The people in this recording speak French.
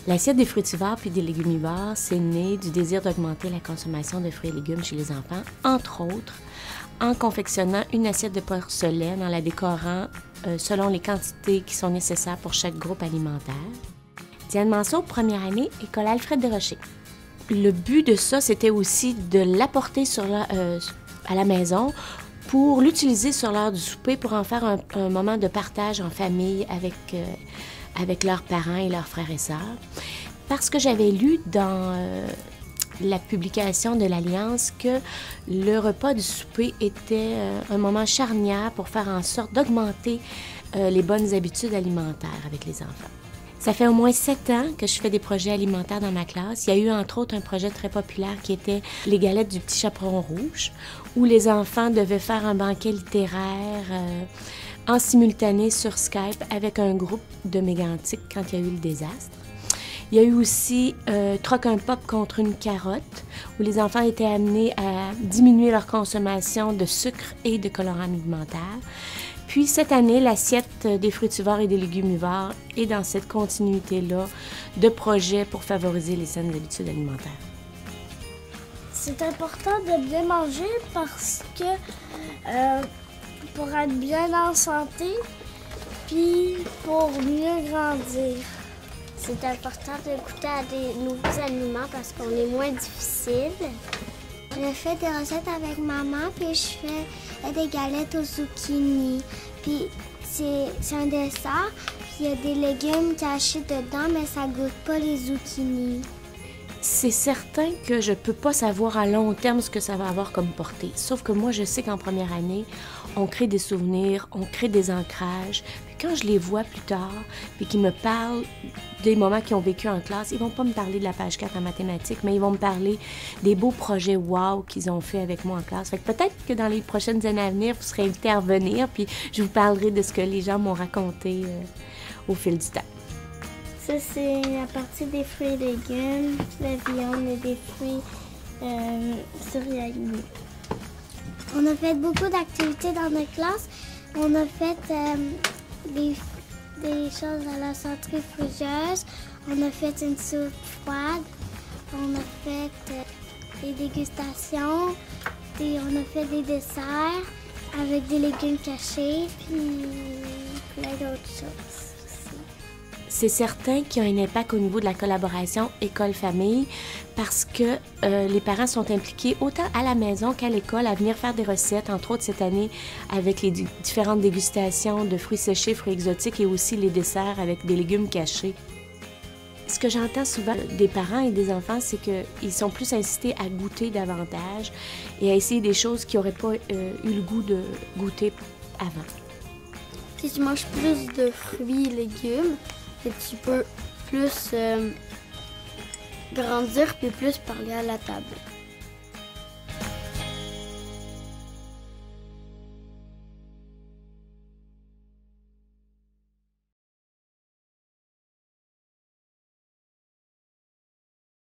L'assiette des fruitivores puis des légumivores, c'est né du désir d'augmenter la consommation de fruits et légumes chez les enfants, entre autres en confectionnant une assiette de porcelaine en la décorant selon les quantités qui sont nécessaires pour chaque groupe alimentaire. Diane Manceau, première année, école Alfred Desrochers. Le but de ça, c'était aussi de l'apporter à la maison pour l'utiliser sur l'heure du souper pour en faire un moment de partage en famille avec leurs parents et leurs frères et sœurs. Parce que j'avais lu dans la publication de l'Alliance que le repas du souper était un moment charnière pour faire en sorte d'augmenter les bonnes habitudes alimentaires avec les enfants. Ça fait au moins 7 ans que je fais des projets alimentaires dans ma classe. Il y a eu entre autres un projet très populaire qui était les galettes du petit chaperon rouge, où les enfants devaient faire un banquet littéraire en simultané sur Skype avec un groupe de mégantiques quand il y a eu le désastre. Il y a eu aussi Troc un pop contre une carotte, où les enfants étaient amenés à diminuer leur consommation de sucre et de colorants alimentaires. Puis cette année, l'assiette des fruitivores et des légumivores est dans cette continuité-là de projets pour favoriser les saines habitudes alimentaires. C'est important de bien manger parce que pour être bien en santé, puis pour mieux grandir. C'est important de goûter à des nouveaux aliments parce qu'on est moins difficile. Je fais des recettes avec maman, puis je fais des galettes aux zucchini. Puis c'est un dessert, puis il y a des légumes cachés dedans, mais ça goûte pas les zucchini. C'est certain que je peux pas savoir à long terme ce que ça va avoir comme portée. Sauf que moi, je sais qu'en première année, on crée des souvenirs, on crée des ancrages. Puis quand je les vois plus tard, puis qu'ils me parlent des moments qu'ils ont vécu en classe, ils vont pas me parler de la page 4 en mathématiques, mais ils vont me parler des beaux projets wow qu'ils ont fait avec moi en classe. Fait que peut-être que dans les prochaines années à venir, vous serez invités à revenir, puis je vous parlerai de ce que les gens m'ont raconté au fil du temps. Ça, c'est à partir des fruits et légumes, la viande et des fruits céréaliers. On a fait beaucoup d'activités dans notre classe. On a fait des choses à la centrifugeuse. On a fait une soupe froide. On a fait des dégustations. On a fait des desserts avec des légumes cachés, puis plein d'autres choses. C'est certain qu'il y a un impact au niveau de la collaboration école-famille parce que les parents sont impliqués autant à la maison qu'à l'école à venir faire des recettes, entre autres cette année avec les différentes dégustations de fruits séchés, fruits exotiques et aussi les desserts avec des légumes cachés. Ce que j'entends souvent des parents et des enfants, c'est qu'ils sont plus incités à goûter davantage et à essayer des choses qu'ils n'auraient pas eu le goût de goûter avant. Si tu manges plus de fruits et légumes, et tu peux plus grandir puis plus parler à la table.